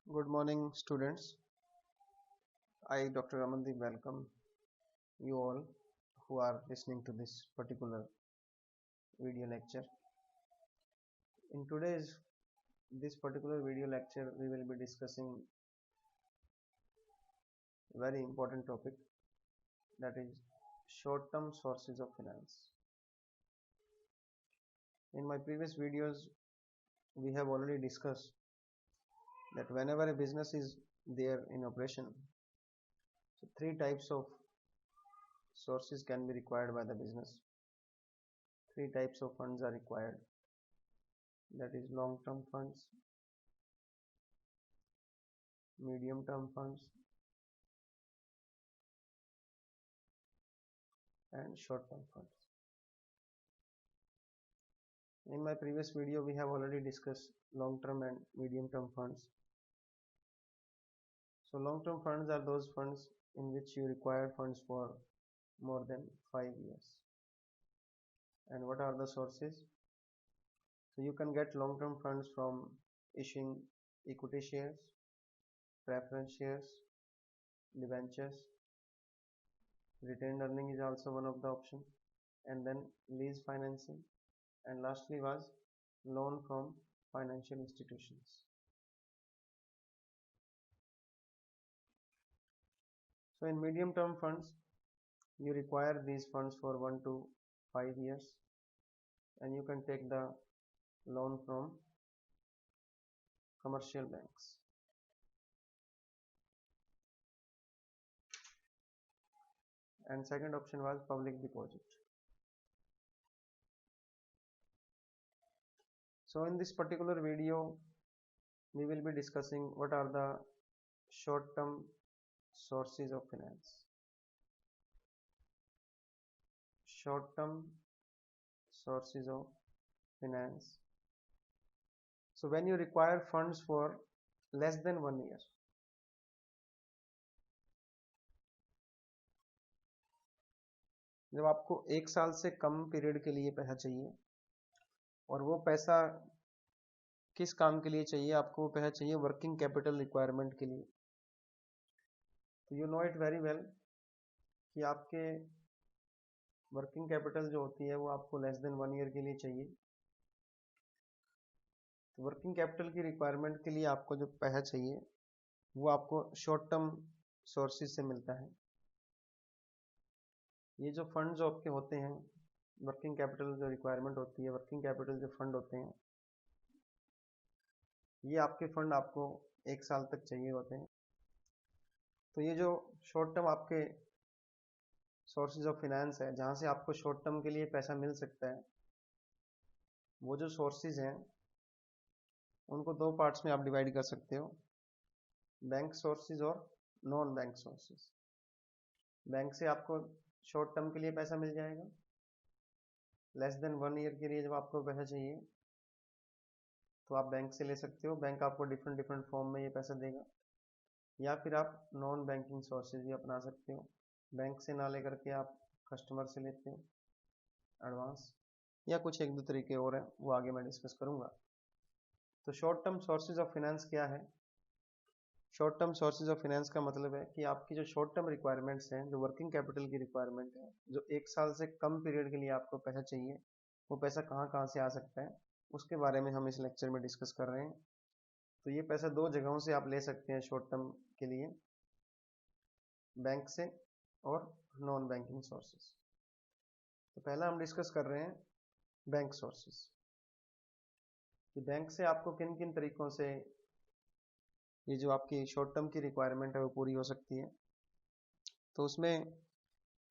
Good morning, students. I, Dr. Amandeep, welcome you all who are listening to this particular video lecture. In today's this particular video lecture, we will be discussing a very important topic, that is short-term sources of finance. In my previous videos, we have already discussed that whenever a business is there in operation, so three types of sources can be required by the business. Three types of funds are required, that is long-term funds, medium-term funds, and short-term funds. In my previous video, we have already discussed long-term and medium-term funds. So long-term funds are those funds in which you require funds for more than 5 years. And what are the sources? So you can get long-term funds from issuing equity shares, preference shares, debentures. Retained earning is also one of the options, and then lease financing, and lastly was loan from financial institutions. So in medium term funds, you require these funds for 1 to 5 years, and you can take the loan from commercial banks. And second option was public deposit. So in this particular video, we will be discussing what are the short-term sources of finance. Short-term sources of finance. So when you require funds for less than 1 year, जब आपको 1 साल से कम period के लिए पैसा चाहिए और वो पैसा किस काम के लिए चाहिए, आपको वो पैसा चाहिए वर्किंग कैपिटल रिक्वायरमेंट के लिए, तो you know it very well कि आपके वर्किंग कैपिटल जो होती है वो आपको लेस देन 1 ईयर के लिए चाहिए। तो वर्किंग कैपिटल की रिक्वायरमेंट के लिए आपको जो पैसा चाहिए वो आपको शॉर्ट टर्म सोर्सेज से मिलता है। ये जो फंड जो आपके होते हैं, वर्किंग कैपिटल जो रिक्वायरमेंट होती है, वर्किंग कैपिटल जो फंड होते हैं, ये आपके फंड आपको 1 साल तक चाहिए होते हैं। तो ये जो शॉर्ट टर्म आपके सोर्सेज ऑफ फिनेंस है, जहाँ से आपको शॉर्ट टर्म के लिए पैसा मिल सकता है, वो जो सोर्सेज हैं उनको 2 पार्ट्स में आप डिवाइड कर सकते हो, बैंक सोर्सेज और नॉन बैंक सोर्सेज। बैंक से आपको शॉर्ट टर्म के लिए पैसा मिल जाएगा, लेस देन 1 ईयर के लिए जब आपको पैसा चाहिए तो आप बैंक से ले सकते हो। बैंक आपको डिफरेंट फॉर्म में ये पैसा देगा, या फिर आप नॉन बैंकिंग सोर्सेज भी अपना सकते हो। बैंक से ना लेकर के आप कस्टमर से लेते हो एडवांस, या कुछ 1-2 तरीके और हैं, वो आगे मैं डिस्कस करूंगा। तो short term sources of finance क्या है? Short term sources of finance का मतलब है कि आपकी जो शॉर्ट टर्म रिक्वायरमेंट्स हैं, जो वर्किंग कैपिटल की रिक्वायरमेंट है, जो 1 साल से कम पीरियड के लिए आपको पैसा चाहिए, वो पैसा कहाँ कहाँ से आ सकता है, उसके बारे में हम इस लेक्चर में डिस्कस कर रहे हैं। तो ये पैसा 2 जगहों से आप ले सकते हैं शॉर्ट टर्म के लिए, बैंक से और नॉन बैंकिंग सोर्सेज। तो पहला हम डिस्कस कर रहे हैं बैंक सोर्सेज, कि बैंक से आपको किन किन तरीकों से ये जो आपकी शॉर्ट टर्म की रिक्वायरमेंट है वो पूरी हो सकती है। तो उसमें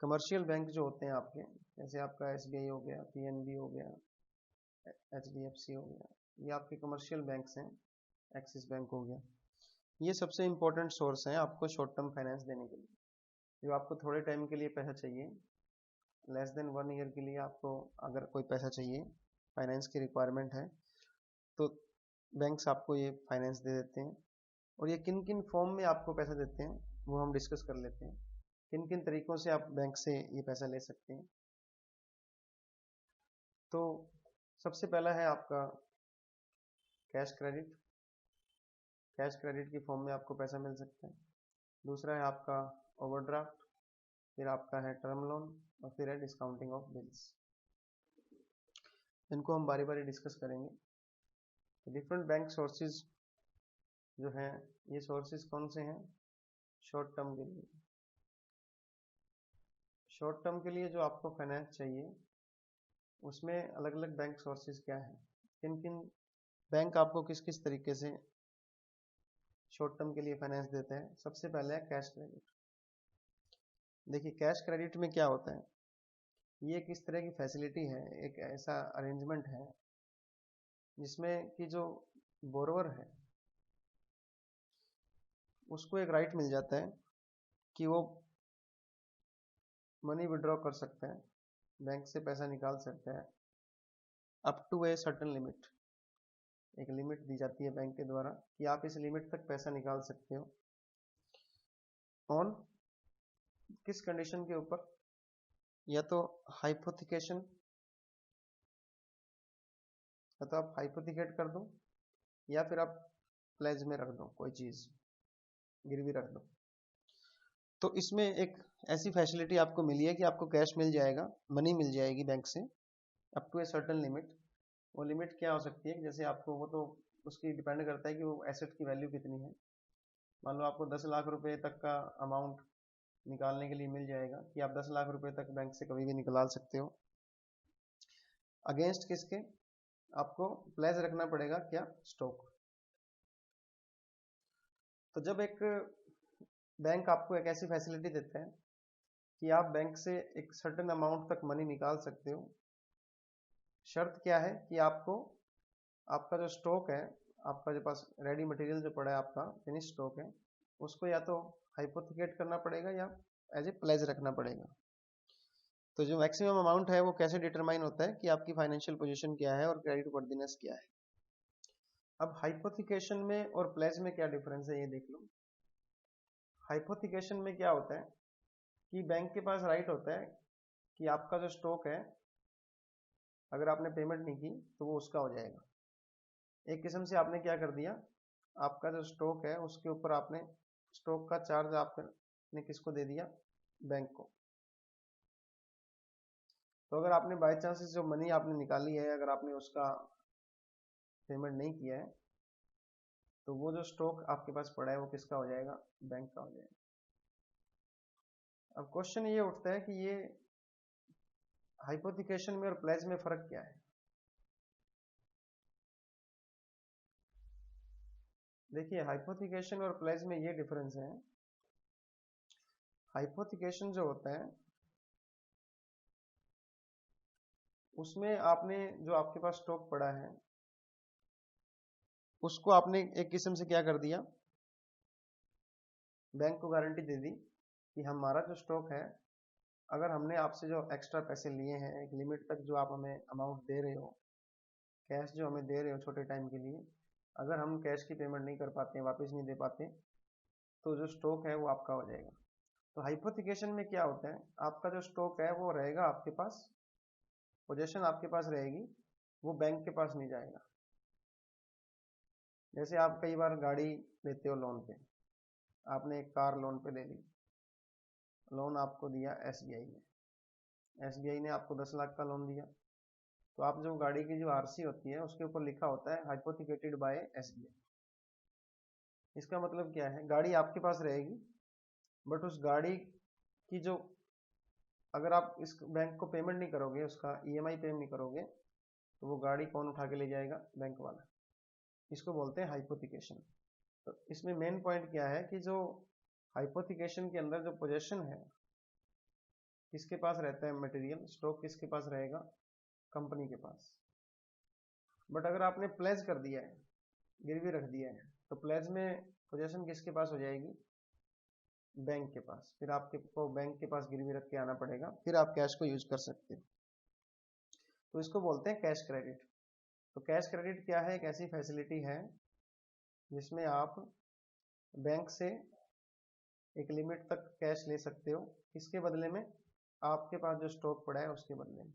कमर्शियल बैंक जो होते हैं आपके, जैसे आपका SBI हो गया, PNB हो गया, HDFC हो गया, ये आपके कमर्शियल बैंक्स हैं, एक्सिस बैंक हो गया, ये सबसे इम्पोर्टेंट सोर्स हैं आपको शॉर्ट टर्म फाइनेंस देने के लिए। जो आपको थोड़े टाइम के लिए पैसा चाहिए, लेस देन 1 ईयर के लिए आपको अगर कोई पैसा चाहिए, फाइनेंस की रिक्वायरमेंट है, तो बैंक्स आपको ये फाइनेंस दे देते हैं। और ये किन किन फॉर्म में आपको पैसा देते हैं वो हम डिस्कस कर लेते हैं, किन किन तरीकों से आप बैंक से ये पैसा ले सकते हैं। तो सबसे पहला है आपका कैश क्रेडिट, कैश क्रेडिट की फॉर्म में आपको पैसा मिल सकता है। दूसरा है आपका ओवरड्राफ्ट, फिर आपका है टर्म लोन और फिर है डिस्काउंटिंग ऑफ बिल्स। इनको हम बारी बारी डिस्कस करेंगे। डिफरेंट बैंक सोर्सेज जो हैं, ये सोर्सेज कौन से हैं शॉर्ट टर्म के लिए। शॉर्ट टर्म के लिए जो आपको फाइनेंस चाहिए उसमें अलग अलग बैंक सोर्सेज क्या है, किन किन बैंक आपको किस किस तरीके से शॉर्ट टर्म के लिए फाइनेंस देते हैं। सबसे पहले है कैश क्रेडिट। देखिए कैश क्रेडिट में क्या होता है, ये किस तरह की फैसिलिटी है, एक ऐसा अरेंजमेंट है जिसमें कि जो बोरोवर है उसको एक राइट मिल जाता है कि वो मनी विड्रॉ कर सकते हैं, बैंक से पैसा निकाल सकते हैं up to a certain limit. एक लिमिट दी जाती है बैंक के द्वारा कि आप इस लिमिट तक पैसा निकाल सकते हो। ऑन किस कंडीशन के ऊपर, या तो हाइपोथिकेशन, या तो आप हाइपोथिकेट कर दो या फिर आप प्लेज में रख दो, कोई चीज गिरवी रख दो। तो इसमें एक ऐसी फैसिलिटी आपको मिली है कि आपको कैश मिल जाएगा, मनी मिल जाएगी बैंक से up to a certain limit. वो लिमिट क्या हो सकती है, जैसे आपको, वो तो उसकी डिपेंड करता है कि वो एसेट की वैल्यू कितनी है। मान लो आपको 10 लाख रुपए तक का अमाउंट निकालने के लिए मिल जाएगा कि आप 10 लाख रुपए तक बैंक से कभी भी निकाल सकते हो। अगेंस्ट किसके, आपको प्लेज रखना पड़ेगा क्या, स्टॉक। तो जब एक बैंक आपको एक ऐसी फैसिलिटी देता है कि आप बैंक से एक सर्टेन अमाउंट तक मनी निकाल सकते हो, शर्त क्या है कि आपको आपका जो स्टॉक है, आपका जो पास रेडी मटेरियल जो पड़ा है, आपका फिनिश स्टॉक है, उसको या तो हाइपोथिकेट करना पड़ेगा या एज ए प्लेज रखना पड़ेगा। तो जो मैक्सिमम अमाउंट है वो कैसे डिटरमाइन होता है कि आपकी फाइनेंशियल पोजीशन क्या है और क्रेडिट वर्दीनेस क्या है। अब हाइपोथिकेशन में और प्लेज में क्या डिफरेंस है ये देख लो। हाइपोथिकेशन में क्या होता है कि बैंक के पास राइट होता है कि आपका जो स्टॉक है, अगर आपने पेमेंट नहीं की तो वो उसका हो जाएगा। एक किस्म से आपने क्या कर दिया, आपका जो स्टॉक है उसके ऊपर आपने स्टॉक का चार्ज आपने किसको दे दिया, बैंक को। तो अगर आपने बाई चांस जो मनी आपने निकाली है, अगर आपने उसका पेमेंट नहीं किया है तो वो जो स्टॉक आपके पास पड़ा है वो किसका हो जाएगा, बैंक का हो जाएगा। अब क्वेश्चन ये उठता है कि ये हाइपोथिकेशन में और प्लेज में फर्क क्या है। देखिए हाइपोथिकेशन और प्लेज में ये डिफरेंस है। हाइपोथिकेशन जो होता है उसमें आपने जो आपके पास स्टॉक पड़ा है उसको आपने एक किस्म से क्या कर दिया, बैंक को गारंटी दे दी कि हमारा जो स्टॉक है, अगर हमने आपसे जो एक्स्ट्रा पैसे लिए हैं, एक लिमिट तक जो आप हमें अमाउंट दे रहे हो, कैश जो हमें दे रहे हो छोटे टाइम के लिए, अगर हम कैश की पेमेंट नहीं कर पाते, वापस नहीं दे पाते, तो जो स्टॉक है वो आपका हो जाएगा। तो हाइपोथिकेशन में क्या होता है, आपका जो स्टॉक है वो रहेगा आपके पास, पोजीशन आपके पास रहेगी, वो बैंक के पास नहीं जाएगा। जैसे आप कई बार गाड़ी लेते हो लोन पे, आपने एक कार लोन पे ले ली, लोन आपको दिया एसबीआई ने, एसबीआई ने आपको 10 लाख का लोन दिया। तो आप जो गाड़ी की जो आरसी होती है उसके ऊपर लिखा होता है हाइपोथिकेटेड बाय एसबीआई। इसका मतलब क्या है, गाड़ी आपके पास रहेगी बट उस गाड़ी की जो, अगर आप इस बैंक को पेमेंट नहीं करोगे, उसका ईएमआई पेमेंट नहीं करोगे, तो वो गाड़ी कौन उठा के ले जाएगा, बैंक वाला। इसको बोलते हैं हाइपोथिकेशन। तो इसमें मेन पॉइंट क्या है कि जो हाइपोथिकेशन के अंदर जो पोजीशन है किसके पास रहता है, मटेरियल स्टॉक किसके पास रहेगा, कंपनी के पास। बट अगर आपने प्लेज कर दिया है, गिरवी रख दिया है, तो प्लेज में पोजीशन किसके पास हो जाएगी, बैंक के पास। फिर आपको बैंक के पास गिरवी रख के आना पड़ेगा, फिर आप कैश को यूज कर सकते हो। तो इसको बोलते हैं कैश क्रेडिट। तो कैश क्रेडिट क्या है, एक ऐसी फैसिलिटी है जिसमें आप बैंक से एक लिमिट तक कैश ले सकते हो, किसके बदले में, आपके पास जो स्टॉक पड़ा है उसके बदले में।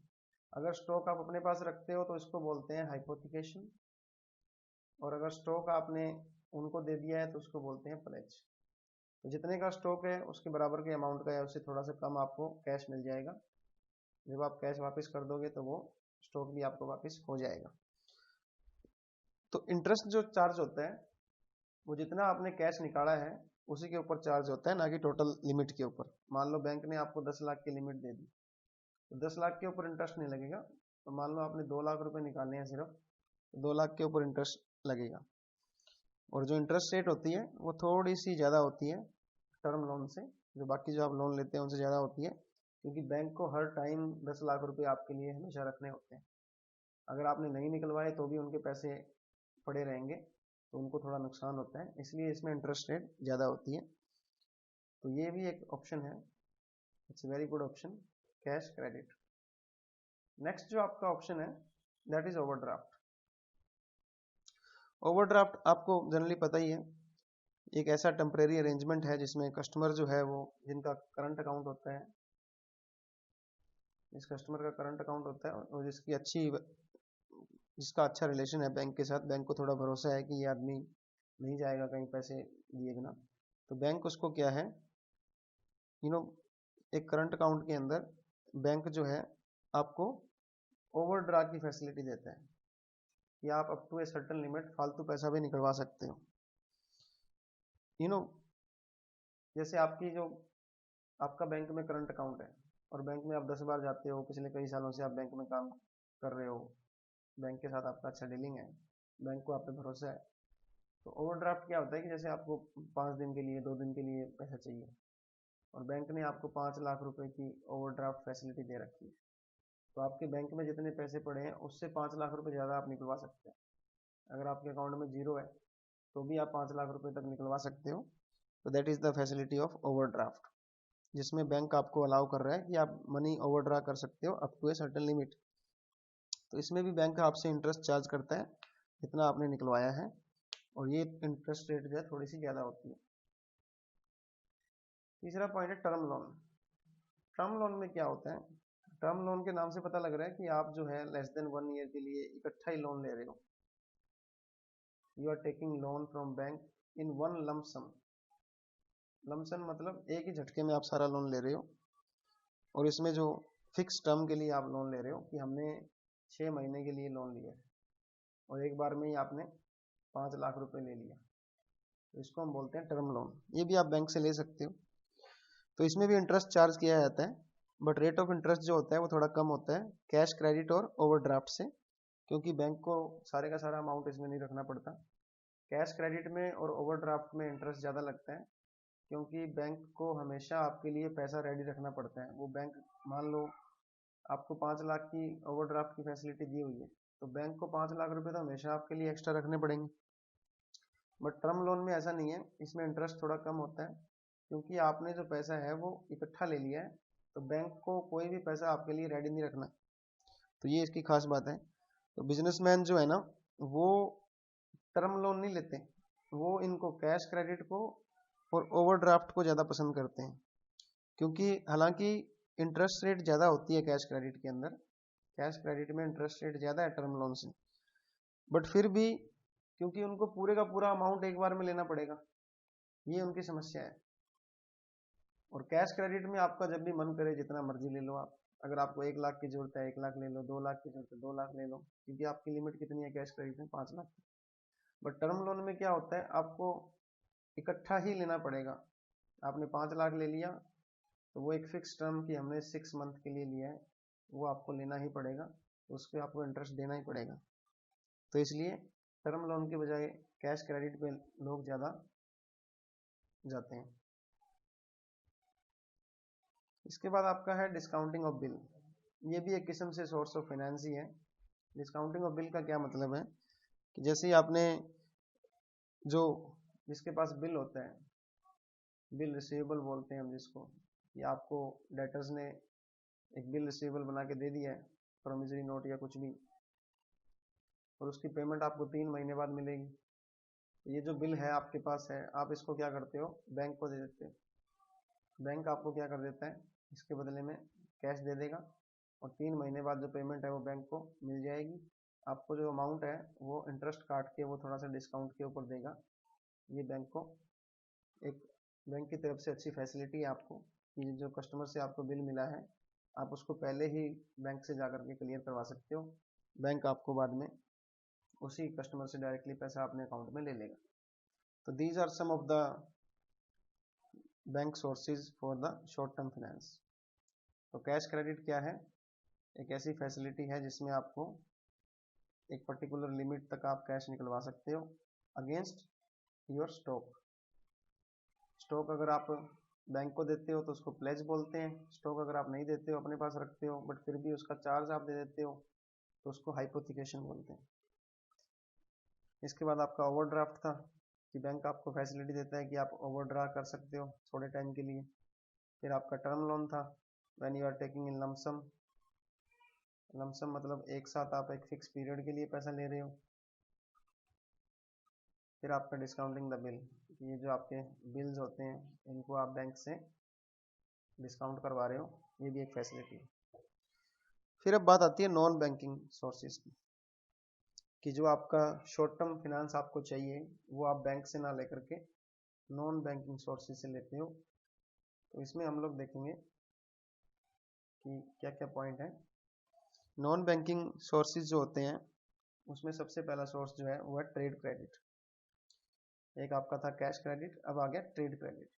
अगर स्टॉक आप अपने पास रखते हो तो इसको बोलते हैं हाइपोथिकेशन, और अगर स्टॉक आपने उनको दे दिया है तो उसको बोलते हैं प्लेज। तो जितने का स्टॉक है उसके बराबर के अमाउंट का है, उससे थोड़ा सा कम आपको कैश मिल जाएगा। जब आप कैश वापस कर दोगे तो वो स्टॉक भी आपको वापस हो जाएगा। तो इंटरेस्ट जो चार्ज होता है वो जितना आपने कैश निकाला है उसी के ऊपर चार्ज होता है, ना कि टोटल लिमिट के ऊपर। मान लो बैंक ने आपको 10 लाख की लिमिट दे दी, तो 10 लाख के ऊपर इंटरेस्ट नहीं लगेगा। तो मान लो आपने 2 लाख रुपए निकालने हैं सिर्फ, तो 2 लाख के ऊपर इंटरेस्ट लगेगा। और जो इंटरेस्ट रेट होती है वो थोड़ी सी ज़्यादा होती है टर्म लोन से, जो बाकी जो आप लोन लेते हैं उनसे ज़्यादा होती है, क्योंकि बैंक को हर टाइम 10 लाख रुपए आपके लिए हमेशा रखने होते हैं। अगर आपने नहीं निकलवाए तो भी उनके पैसे पड़े रहेंगे, तो उनको थोड़ा नुकसान होता है, इसलिए इसमें इंटरेस्ट रेट ज़्यादा होती है। तो ये भी एक ऑप्शन है, it's very good option, cash credit. Next जो आपका ऑप्शन है दैट इज ओवरड्राफ्ट। ओवरड्राफ्ट आपको जनरली पता ही है, एक ऐसा टेम्परेरी अरेंजमेंट है जिसमें कस्टमर जो है वो जिनका करंट अकाउंट होता है, जिस कस्टमर का करंट अकाउंट होता है और जिसका अच्छा रिलेशन है बैंक के साथ, बैंक को थोड़ा भरोसा है कि ये आदमी नहीं जाएगा कहीं पैसे दिए बिना, तो बैंक उसको क्या है एक करंट अकाउंट के अंदर बैंक जो है आपको ओवरड्राफ्ट की फैसिलिटी देता है कि आप up to a certain limit फालतू पैसा भी निकलवा सकते हो। जैसे आपका बैंक में करंट अकाउंट है और बैंक में आप 10 बार जाते हो, पिछले कई सालों से आप बैंक में काम कर रहे हो, बैंक के साथ आपका अच्छा डीलिंग है, बैंक को आप पे भरोसा है। तो ओवरड्राफ्ट क्या होता है कि जैसे आपको 5 दिन के लिए 2 दिन के लिए पैसा चाहिए और बैंक ने आपको 5 लाख रुपए की ओवरड्राफ्ट फैसिलिटी दे रखी है, तो आपके बैंक में जितने पैसे पड़े हैं उससे 5 लाख रुपए ज़्यादा आप निकलवा सकते हैं। अगर आपके अकाउंट में जीरो है तो भी आप 5 लाख रुपए तक निकलवा सकते हो। तो that is the facility of overdraft, जिसमें बैंक आपको अलाउ कर रहा है कि आप मनी ओवरड्रा कर सकते हो up to a certain limit. तो इसमें भी बैंक आपसे इंटरेस्ट चार्ज करता है जितना आपने निकलवाया है, और ये इंटरेस्ट रेट जो है थोड़ी सी ज़्यादा होती है। तीसरा पॉइंट है टर्म लोन। टर्म लोन में क्या होता है, टर्म लोन के नाम से पता लग रहा है कि आप जो है लेस देन 1 ईयर के लिए इकट्ठा ही लोन ले रहे हो। You are taking loan from bank in one lump sum. Lump sum मतलब एक ही झटके में आप सारा लोन ले रहे हो, और इसमें जो फिक्स टर्म के लिए आप लोन ले रहे हो कि हमने 6 महीने के लिए लोन लिया है और एक बार में ही आपने 5 लाख रुपए ले लिया, तो इसको हम बोलते हैं टर्म लोन। ये भी आप बैंक से ले सकते हो। तो इसमें भी इंटरेस्ट चार्ज किया जाता है, बट रेट ऑफ इंटरेस्ट जो होता है वो थोड़ा कम होता है कैश क्रेडिट और ओवरड्राफ्ट से, क्योंकि बैंक को सारे का सारा अमाउंट इसमें नहीं रखना पड़ता। कैश क्रेडिट में और ओवरड्राफ्ट में इंटरेस्ट ज़्यादा लगता है, क्योंकि बैंक को हमेशा आपके लिए पैसा रेडी रखना पड़ता है। वो बैंक मान लो आपको 5 लाख की ओवरड्राफ्ट की फैसिलिटी दी हुई है, तो बैंक को 5 लाख रुपए तो हमेशा आपके लिए एक्स्ट्रा रखने पड़ेंगे। बट टर्म लोन में ऐसा नहीं है, इसमें इंटरेस्ट थोड़ा कम होता है, क्योंकि आपने जो पैसा है वो इकट्ठा ले लिया है, तो बैंक को कोई भी पैसा आपके लिए रेडी नहीं रखना। तो ये इसकी खास बात है। तो बिजनेसमैन जो है ना वो टर्म लोन नहीं लेते, वो इनको कैश क्रेडिट को और ओवरड्राफ्ट को ज़्यादा पसंद करते हैं, क्योंकि हालांकि इंटरेस्ट रेट ज़्यादा होती है कैश क्रेडिट के अंदर, कैश क्रेडिट में इंटरेस्ट रेट ज़्यादा है टर्म लोन से, बट फिर भी क्योंकि उनको पूरे का पूरा अमाउंट एक बार में लेना पड़ेगा, ये उनकी समस्या है। और कैश क्रेडिट में आपका जब भी मन करे जितना मर्जी ले लो आप, अगर आपको 1 लाख की जरूरत है 1 लाख ले लो, 2 लाख की जरूरत है 2 लाख ले लो, क्योंकि आपकी लिमिट कितनी है कैश क्रेडिट में 5 लाख। बट टर्म लोन में क्या होता है, आपको इकट्ठा ही लेना पड़ेगा। आपने 5 लाख ले लिया तो वो एक फिक्स टर्म की हमने 6 मंथ के लिए लिया है, वो आपको लेना ही पड़ेगा, तो उस पर आपको इंटरेस्ट देना ही पड़ेगा। तो इसलिए टर्म लोन के बजाय कैश क्रेडिट पे लोग ज़्यादा जाते हैं। इसके बाद आपका है डिस्काउंटिंग ऑफ बिल। ये भी एक किस्म से सोर्स ऑफ फाइनेंस ही है। डिस्काउंटिंग ऑफ बिल का क्या मतलब है कि जैसे ही आपने जो जिसके पास बिल होता है, बिल रिसीवेबल बोलते हैं हम जिसको, कि आपको डेटर्स ने एक बिल रिसीवेबल बना के दे दिया है, प्रोमिसरी नोट या कुछ भी, और उसकी पेमेंट आपको 3 महीने बाद मिलेगी। तो ये जो बिल है आपके पास है, आप इसको क्या करते हो, बैंक को दे देते हो। बैंक आपको क्या कर देता है, इसके बदले में कैश दे देगा, और 3 महीने बाद जो पेमेंट है वो बैंक को मिल जाएगी। आपको जो अमाउंट है वो इंटरेस्ट काट के वो थोड़ा सा डिस्काउंट के ऊपर देगा, ये बैंक की तरफ से अच्छी फैसिलिटी है आपको कि जो कस्टमर से आपको बिल मिला है आप उसको पहले ही बैंक से जाकर के क्लियर करवा सकते हो। बैंक आपको बाद में उसी कस्टमर से डायरेक्टली पैसा अपने अकाउंट में ले लेगा। तो these are some of the bank sources for the short term finance. तो कैश क्रेडिट क्या है? एक ऐसी फैसिलिटी है जिसमें आपको एक पर्टिकुलर लिमिट तक आप कैश निकलवा सकते हो अगेंस्ट योर स्टॉक। स्टॉक अगर आप बैंक को देते हो तो उसको प्लेज बोलते हैं। स्टॉक अगर आप नहीं देते हो, अपने पास रखते हो बट फिर भी उसका चार्ज आप दे देते हो तो उसको हाइपोथिकेशन बोलते हैं। इसके बाद आपका ओवरड्राफ्ट था कि बैंक आपको फैसिलिटी देता है कि आप ओवरड्रा कर सकते हो थोड़े टाइम के लिए। फिर आपका टर्म लोन था, when you are taking in lump sum. Lump sum मतलब एक साथ आप एक फिक्स पीरियड के लिए पैसा ले रहे हो। फिर आपका डिस्काउंटिंग द बिल, ये जो आपके बिल्स होते हैं इनको आप बैंक से डिस्काउंट करवा रहे हो, ये भी एक फैसिलिटी है। फिर अब बात आती है नॉन बैंकिंग सोर्सेज की, कि जो आपका शॉर्ट टर्म फाइनेंस आपको चाहिए वो आप बैंक से ना लेकर के नॉन बैंकिंग सोर्सेज से लेते हो। तो इसमें हम लोग देखेंगे कि क्या क्या पॉइंट है। नॉन बैंकिंग सोर्सेज जो होते हैं उसमें सबसे पहला सोर्स जो है वो है ट्रेड क्रेडिट। एक आपका था कैश क्रेडिट, अब आ गया ट्रेड क्रेडिट।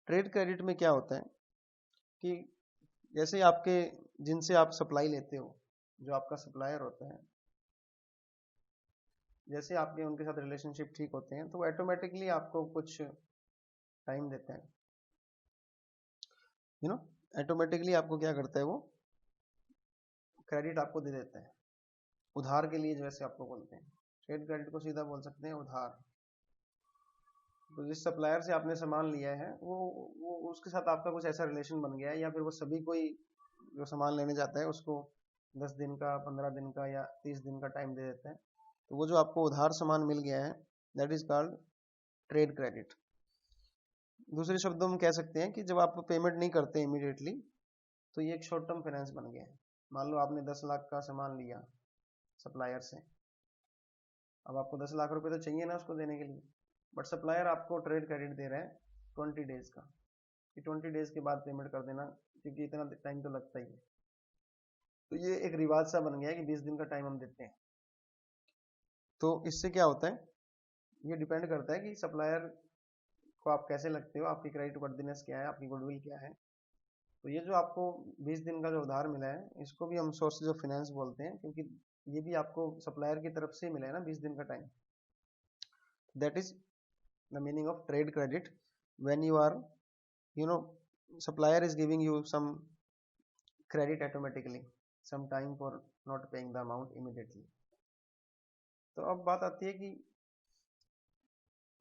ट्रेड क्रेडिट में क्या होता है कि जैसे आपके जिनसे आप सप्लाई लेते हो, जो आपका सप्लायर होता है, जैसे आपके उनके साथ रिलेशनशिप ठीक होते हैं तो ऑटोमेटिकली आपको कुछ टाइम देते हैं, ऑटोमेटिकली आपको क्या करता है वो क्रेडिट आपको दे देता है उधार के लिए, जैसे आपको बोलते हैं। ट्रेड क्रेडिट को सीधा बोल सकते हैं उधार। तो जिस सप्लायर से आपने सामान लिया है वो उसके साथ आपका कुछ ऐसा रिलेशन बन गया है, या फिर वो सभी कोई जो सामान लेने जाता है उसको 10 दिन का, 15 दिन का या 30 दिन का टाइम दे देता है। तो वो जो आपको उधार सामान मिल गया है that is called trade credit. दूसरे शब्दों में कह सकते हैं कि जब आप पेमेंट नहीं करते इमीडिएटली तो ये एक शॉर्ट टर्म फाइनेंस बन गया है। मान लो आपने 10 लाख का सामान लिया सप्लायर से, अब आपको 10 लाख रुपए तो चाहिए ना उसको देने के लिए, बट सप्लायर आपको ट्रेड क्रेडिट दे रहा है 20 डेज का, कि 20 डेज के बाद पेमेंट कर देना क्योंकि इतना टाइम तो लगता ही है। तो ये एक रिवाज सा बन गया है कि 20 दिन का टाइम हम देते हैं। तो इससे क्या होता है, ये डिपेंड करता है कि सप्लायर को आप कैसे लगते हो, आपकी क्रेडिट वर्दीनेस क्या है, आपकी गुडविल क्या है। तो ये जो आपको 20 दिन का जो उधार मिला है इसको भी हम सोर्सेज ऑफ फाइनेंस बोलते हैं, क्योंकि ये भी आपको सप्लायर की तरफ से मिला है ना 20 दिन का time. That is the meaning of trade credit when you are supplier is giving you some credit automatically some time for not paying the amount immediately। तो अब बात आती है कि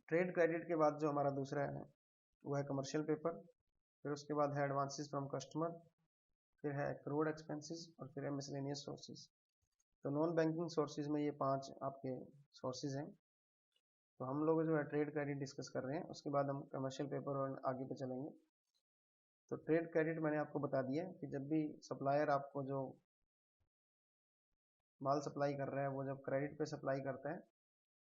ट्रेड क्रेडिट के बाद जो हमारा दूसरा है वो है कमर्शियल पेपर, फिर उसके बाद है एडवांसेस फ्रॉम कस्टमर, फिर है एक्रूड एक्सपेंसेस और फिर है मिसलेनियस सोर्सेज। तो नॉन बैंकिंग सोर्सेज में ये 5 आपके सोर्सेज हैं। तो हम लोग जो है ट्रेड क्रेडिट डिस्कस कर रहे हैं, उसके बाद हम कमर्शियल पेपर और आगे पे चलेंगे। तो ट्रेड क्रेडिट मैंने आपको बता दिया कि जब भी सप्लायर आपको जो माल सप्लाई कर रहा है वो जब क्रेडिट पे सप्लाई करता है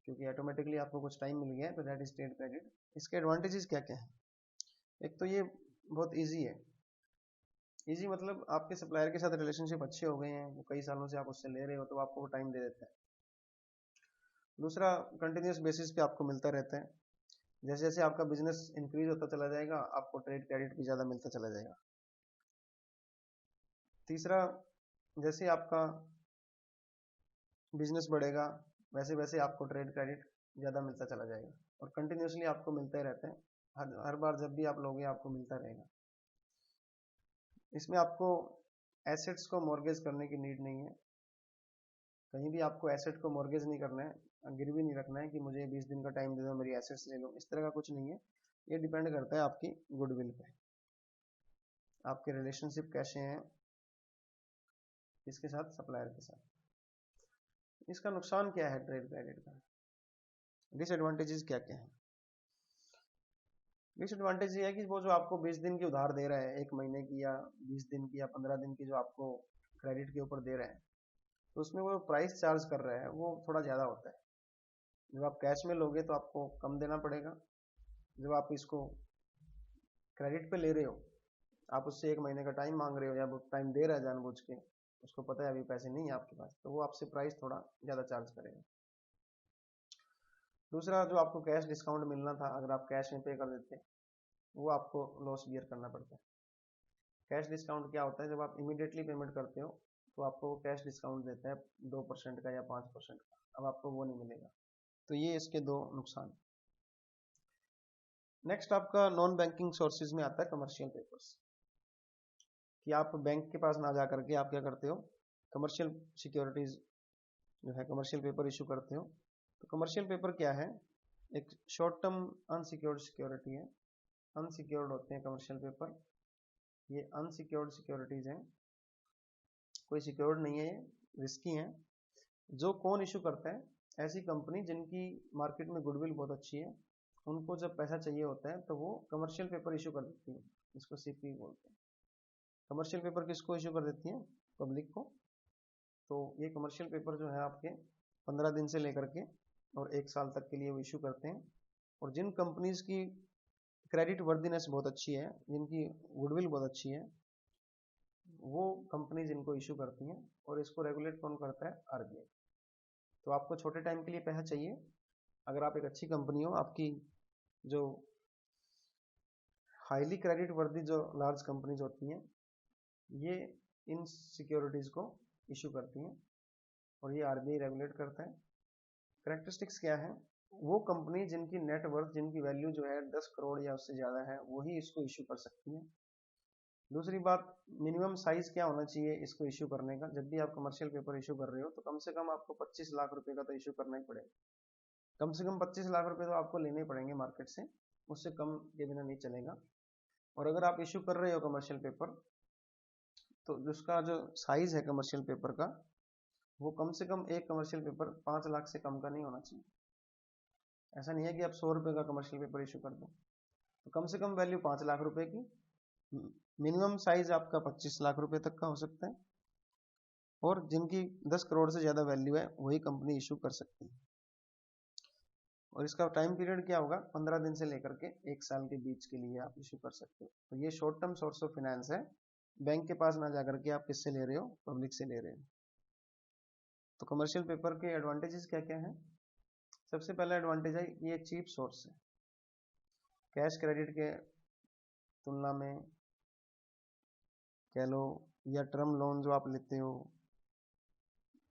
क्योंकि ऑटोमेटिकली आपको कुछ टाइम मिल गया है, तो दैट इज ट्रेड क्रेडिट। इसके एडवांटेजेस क्या क्या है? एक तो ये बहुत इजी है। इजी मतलब आपके सप्लायर के साथ रिलेशनशिप अच्छे हो गए हैं, वो कई सालों से आप उससे ले रहे हो तो आपको वो टाइम दे देता है। दूसरा, कंटिन्यूस बेसिस पे आपको मिलता रहता है। जैसे जैसे आपका बिजनेस इंक्रीज होता चला जाएगा आपको ट्रेड क्रेडिट भी ज़्यादा मिलता चला जाएगा। तीसरा, जैसे आपका बिजनेस बढ़ेगा वैसे वैसे आपको ट्रेड क्रेडिट ज़्यादा मिलता चला जाएगा और कंटिन्यूसली आपको मिलता ही रहता है। हर बार जब भी आप लोगे आपको मिलता रहेगा। इसमें आपको एसेट्स को मॉर्गेज करने की नीड नहीं है। कहीं भी आपको एसेट को मॉर्गेज नहीं करना है, गिरवी नहीं रखना है कि मुझे 20 दिन का टाइम दे दो मेरी एसेट्स ले लो, इस तरह का कुछ नहीं है। ये डिपेंड करता है आपकी गुडविल पे, आपके रिलेशनशिप कैसे हैं इसके साथ, सप्लायर के साथ। इसका नुकसान क्या है ट्रेड क्रेडिट का, डिसएडवांटेजेस क्या क्या है? डिसएडवांटेज ये है कि वो जो आपको 20 दिन की उधार दे रहा है, 1 महीने की या 20 दिन की या 15 दिन की जो आपको क्रेडिट के ऊपर दे रहा है, तो उसमें वो प्राइस चार्ज कर रहा है वो थोड़ा ज़्यादा होता है। जब आप कैश में लोगे तो आपको कम देना पड़ेगा, जब आप इसको क्रेडिट पे ले रहे हो, आप उससे 1 महीने का टाइम मांग रहे हो या वो टाइम दे रहा है जानबूझ के, उसको पता है अभी पैसे नहीं है आपके पास, तो वो आपसे प्राइस थोड़ा ज़्यादा चार्ज करेगा। दूसरा, जो आपको कैश डिस्काउंट मिलना था अगर आप कैश में पे कर देते, वो आपको लॉस बियर करना पड़ता है। कैश डिस्काउंट क्या होता है, जब आप इमीडिएटली पेमेंट करते हो तो आपको कैश डिस्काउंट देता है 2% का या 5% का, अब आपको वो नहीं मिलेगा। तो ये इसके दो नुकसान। नेक्स्ट आपका नॉन बैंकिंग सोर्सेज में आता है कमर्शियल पेपर्स, कि आप बैंक के पास ना जा करके आप क्या करते हो, कमर्शियल सिक्योरिटीज जो है कमर्शियल पेपर इशू करते हो। तो कमर्शियल पेपर क्या है, एक शॉर्ट टर्म अनसिक्योर्ड सिक्योरिटी है। अनसिक्योर्ड होते हैं कमर्शियल पेपर, ये अनसिक्योर्ड सिक्योरिटीज हैं, कोई सिक्योर्ड नहीं है, ये रिस्की हैं। जो कौन इशू करता है, ऐसी कंपनी जिनकी मार्केट में गुडविल बहुत अच्छी है, उनको जब पैसा चाहिए होता है तो वो कमर्शियल पेपर इशू कर देती है, इसको सीपी बोलते हैं। कमर्शियल पेपर किसको इशू कर देती है, पब्लिक को। तो ये कमर्शियल पेपर जो है आपके 15 दिन से लेकर के और 1 साल तक के लिए वो इशू करते हैं। और जिन कंपनीज की क्रेडिट वर्दीनेस बहुत अच्छी है, जिनकी गुडविल बहुत अच्छी है, वो कंपनीज इनको इशू करती हैं। और इसको रेगुलेट कौन करता है, आरबीआई। तो आपको छोटे टाइम के लिए पैसा चाहिए, अगर आप एक अच्छी कंपनी हो, आपकी जो हाईली क्रेडिट वर्दी जो लार्ज कंपनीज होती हैं, ये इन सिक्योरिटीज को इशू करती हैं और ये आरबीआई रेगुलेट करता है। करेक्टरिस्टिक्स क्या है, वो कंपनी जिनकी नेट वर्थ, जिनकी वैल्यू जो है 10 करोड़ या उससे ज़्यादा है, वही इसको इशू कर सकती है। दूसरी बात, मिनिमम साइज क्या होना चाहिए इसको इशू करने का। जब भी आप कमर्शियल पेपर इशू कर रहे हो तो कम से कम आपको 25 लाख रुपए का तो इशू करना ही पड़ेगा। कम से कम 25 लाख रुपए तो आपको लेने पड़ेंगे मार्केट से, उससे कम के बिना नहीं चलेगा। और अगर आप इशू कर रहे हो कमर्शियल पेपर, तो उसका जो साइज है कमर्शियल पेपर का, वो कम से कम एक कमर्शियल पेपर 5 लाख से कम का नहीं होना चाहिए। ऐसा नहीं है कि आप 100 रुपए का कमर्शियल पेपर इशू कर दो, तो कम से कम वैल्यू 5 लाख रुपए की, मिनिमम साइज आपका 25 लाख रुपए तक का हो सकता है। और जिनकी 10 करोड़ से ज्यादा वैल्यू है वही कंपनी इशू कर सकती है। और इसका टाइम पीरियड क्या होगा, 15 दिन से लेकर के 1 साल के बीच के लिए आप इशू कर सकते हो। तो ये short term source of finance है, बैंक के पास ना जाकर के आप किससे ले रहे हो, पब्लिक से ले रहे हो। तो कमर्शियल पेपर के एडवांटेजेस क्या क्या है। सबसे पहला एडवांटेज है ये चीप सोर्स है, कैश क्रेडिट के तुलना में कह लो, या टर्म लोन जो आप लेते हो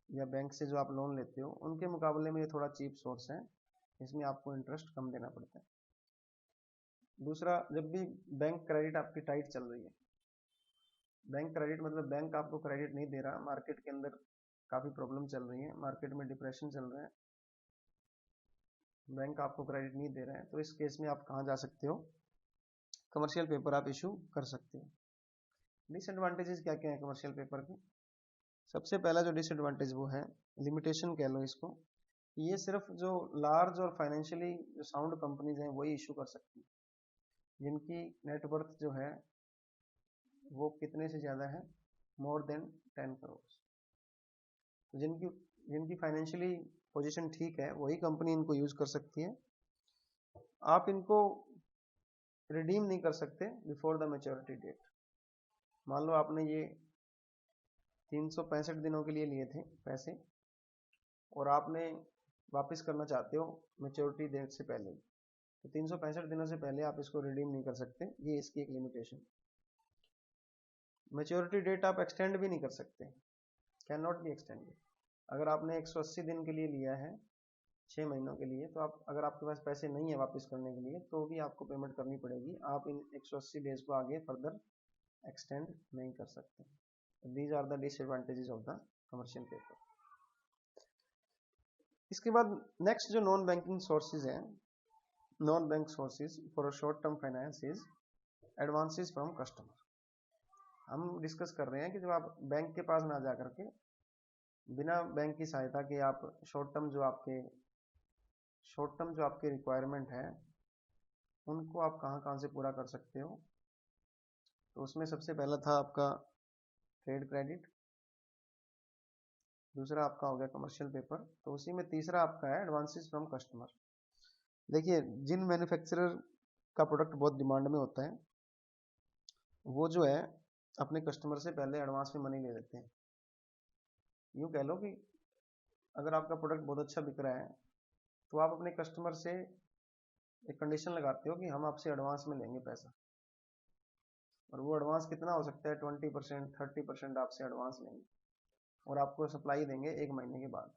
या बैंक से जो आप लोन लेते हो, उनके मुकाबले में ये थोड़ा चीप सोर्स है, इसमें आपको इंटरेस्ट कम देना पड़ता है। दूसरा, जब भी बैंक क्रेडिट आपकी टाइट चल रही है, बैंक क्रेडिट मतलब बैंक आपको क्रेडिट नहीं दे रहा, मार्केट के अंदर काफ़ी प्रॉब्लम चल रही है, मार्केट में डिप्रेशन चल रहा है, बैंक आपको क्रेडिट नहीं दे रहा है, तो इस केस में आप कहाँ जा सकते हो, कमर्शियल पेपर आप इशू कर सकते हो। डिसएडवांटेजेस क्या क्या है कमर्शियल पेपर के। सबसे पहला जो डिसएडवांटेज वो है, लिमिटेशन कह लो इसको, ये सिर्फ जो लार्ज और फाइनेंशियली जो साउंड कंपनीज हैं वही इशू कर सकती हैं, जिनकी नेटवर्थ जो है वो कितने से ज़्यादा है, मोर देन 10 करोड़। तो जिनकी जिनकी फाइनेंशियली पोजीशन ठीक है वही कंपनी इनको यूज कर सकती है। आप इनको रिडीम नहीं कर सकते बिफोर द मैच्योरिटी डेट। मान लो आपने ये 365 दिनों के लिए लिए थे पैसे और आपने वापस करना चाहते हो मैच्योरिटी डेट से पहले, तो 365 दिनों से पहले आप इसको रिडीम नहीं कर सकते, ये इसकी एक लिमिटेशन। मैच्योरिटी डेट आप एक्सटेंड भी नहीं कर सकते, कैन नॉट बी एक्सटेंडेड। अगर आपने 180 दिन के लिए लिया है 6 महीनों के लिए, तो आप अगर आपके पास पैसे नहीं है वापस करने के लिए तो भी आपको पेमेंट करनी पड़ेगी, आप इन 180 डेज को आगे फर्दर एक्सटेंड नहीं कर सकते। These are the disadvantages of the commercial paper. इसके बाद नेक्स्ट जो नॉन बैंकिंग सोर्सेज हैं, non bank sources for short term finance is advances from customer. हम डिस्कस कर रहे हैं कि जब आप बैंक के पास ना जा करके बिना बैंक की सहायता के आप शॉर्ट टर्म जो आपके रिक्वायरमेंट है उनको आप कहाँ कहाँ से पूरा कर सकते हो। तो उसमें सबसे पहला था आपका ट्रेड क्रेडिट, दूसरा आपका हो गया कमर्शियल पेपर। तो उसी में तीसरा आपका है एडवांसेस फ्रॉम कस्टमर। देखिए, जिन मैन्युफैक्चरर का प्रोडक्ट बहुत डिमांड में होता है वो जो है अपने कस्टमर से पहले एडवांस में मनी ले लेते हैं। यूँ कह लो कि अगर आपका प्रोडक्ट बहुत अच्छा बिक रहा है तो आप अपने कस्टमर से एक कंडीशन लगाते हो कि हम आपसे एडवांस में लेंगे पैसा, और वो एडवांस कितना हो सकता है, 20%, 30% आपसे एडवांस लेंगे और आपको सप्लाई देंगे 1 महीने के बाद।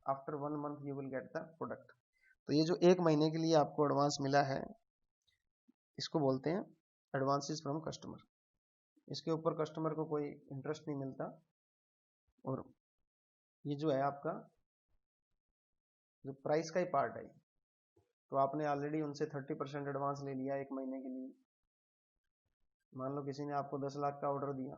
After 1 month you will get the product. तो ये जो 1 महीने के लिए आपको एडवांस मिला है इसको बोलते हैं एडवांसेस फ्रॉम कस्टमर। इसके ऊपर कस्टमर को कोई इंटरेस्ट नहीं मिलता, और ये जो है आपका जो प्राइस का ही पार्ट है। तो आपने ऑलरेडी उनसे 30% एडवांस ले लिया 1 महीने के लिए। मान लो किसी ने आपको 10 लाख का ऑर्डर दिया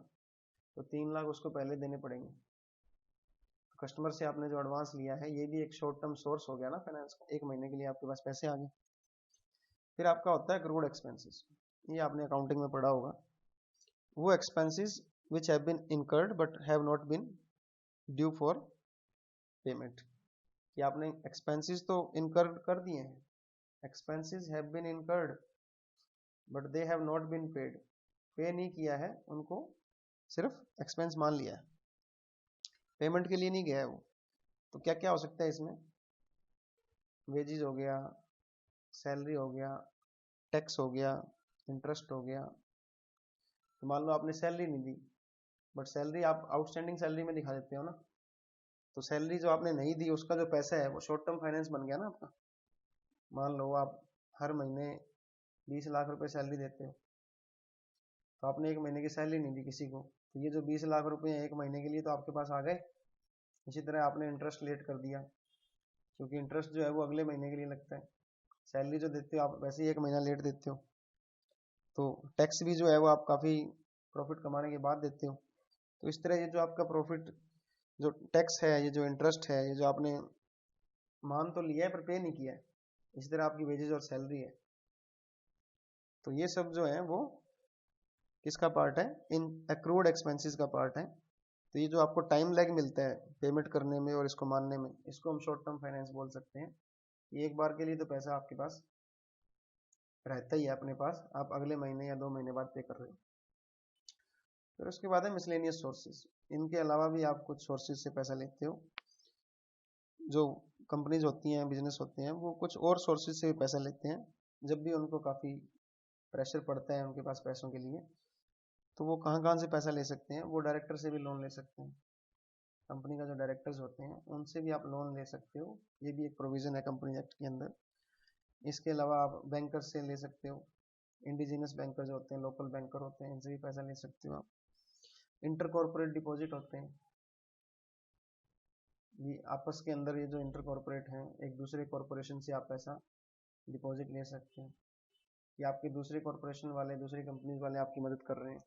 तो 3 लाख उसको पहले देने पड़ेंगे। तो कस्टमर से आपने जो एडवांस लिया है ये भी एक शॉर्ट टर्म सोर्स हो गया ना फाइनेंस का, 1 महीने के लिए आपके पास पैसे आ गए। फिर आपका होता है अक्रूड एक्सपेंसेस। ये आपने अकाउंटिंग में पढ़ा होगा। वो expenses which have been incurred but have not been due for payment. कि आपने एक्सपेंसेस तो इनकर कर दिए हैं, expenses have been incurred but they have not been paid. Pay नहीं किया है उनको, सिर्फ एक्सपेंस मान लिया है, पेमेंट के लिए नहीं गया है वो। तो क्या क्या हो सकता है इसमें, वेजेस हो गया, सैलरी हो गया, टैक्स हो गया, इंटरेस्ट हो गया। तो मान लो आपने सैलरी नहीं दी, बट सैलरी आप आउटस्टैंडिंग सैलरी में दिखा देते हो ना, तो सैलरी जो आपने नहीं दी उसका जो पैसा है वो शॉर्ट टर्म फाइनेंस बन गया ना आपका। मान लो आप हर महीने 20 लाख रुपए सैलरी देते हो, तो आपने 1 महीने की सैलरी नहीं दी किसी को, तो ये जो 20 लाख रुपए हैं 1 महीने के लिए तो आपके पास आ गए। इसी तरह आपने इंटरेस्ट लेट कर दिया, क्योंकि इंटरेस्ट जो है वो अगले महीने के लिए लगता है। सैलरी जो देते हो आप वैसे ही 1 महीना लेट देते हो। तो टैक्स भी जो है वो आप काफ़ी प्रॉफिट कमाने के बाद देते हो। तो इस तरह ये जो आपका प्रॉफिट, जो टैक्स है, ये जो इंटरेस्ट है, ये जो आपने मान तो लिया है पर पे नहीं किया है, इसी तरह आपकी वेजेस और सैलरी है। तो ये सब जो है वो किसका पार्ट है, इन एक्रूड एक्सपेंसेस का पार्ट है। तो ये जो आपको टाइम लैग मिलता है पेमेंट करने में और इसको मानने में, इसको हम शॉर्ट टर्म फाइनेंस बोल सकते हैं। ये एक बार के लिए तो पैसा आपके पास रहता ही है अपने पास, आप अगले महीने या 2 महीने बाद पे कर रहे हो। फिर उसके बाद है मिसलेनियस सोर्सेज। इनके अलावा भी आप कुछ सोर्सेज से पैसा लेते हो। जो कंपनीज होती हैं, बिजनेस होते हैं, वो कुछ और सोर्सेज से पैसा लेते हैं जब भी उनको काफ़ी प्रेशर पड़ता है उनके पास पैसों के लिए। तो वो कहाँ कहाँ से पैसा ले सकते हैं, वो डायरेक्टर से भी लोन ले सकते हैं। कंपनी का जो डायरेक्टर्स होते हैं उनसे भी आप लोन ले सकते हो, ये भी एक प्रोविज़न है कंपनी एक्ट के अंदर। इसके अलावा आप बैंकर से ले सकते हो, इंडिजिनस बैंकर जो होते हैं, लोकल बैंकर होते हैं, इनसे भी पैसा ले सकते हो आप। इंटर कॉर्पोरेट डिपॉजिट होते हैं, ये आपस के अंदर ये जो इंटर कॉर्पोरेट हैं एक दूसरे कॉर्पोरेशन से आप पैसा डिपॉजिट ले सकते हैं, कि आपके दूसरे कॉर्पोरेशन वाले, दूसरी कंपनीज वाले आपकी मदद कर रहे हैं।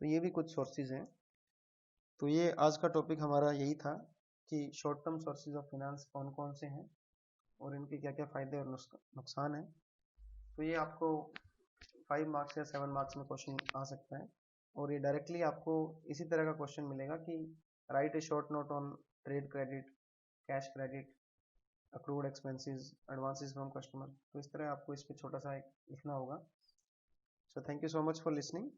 तो ये भी कुछ सोर्सेज हैं। तो ये आज का टॉपिक हमारा यही था कि short term sources of finance कौन कौन से हैं और इनके क्या क्या फ़ायदे और नुकसान हैं। तो ये आपको 5 मार्क्स या 7 मार्क्स में क्वेश्चन आ सकता है, और ये डायरेक्टली आपको इसी तरह का क्वेश्चन मिलेगा कि right A short note on trade credit, cash credit, accrued expenses, advances from customer. तो इस तरह आपको इस पर छोटा सा एक लिखना होगा। So thank you so much for listening.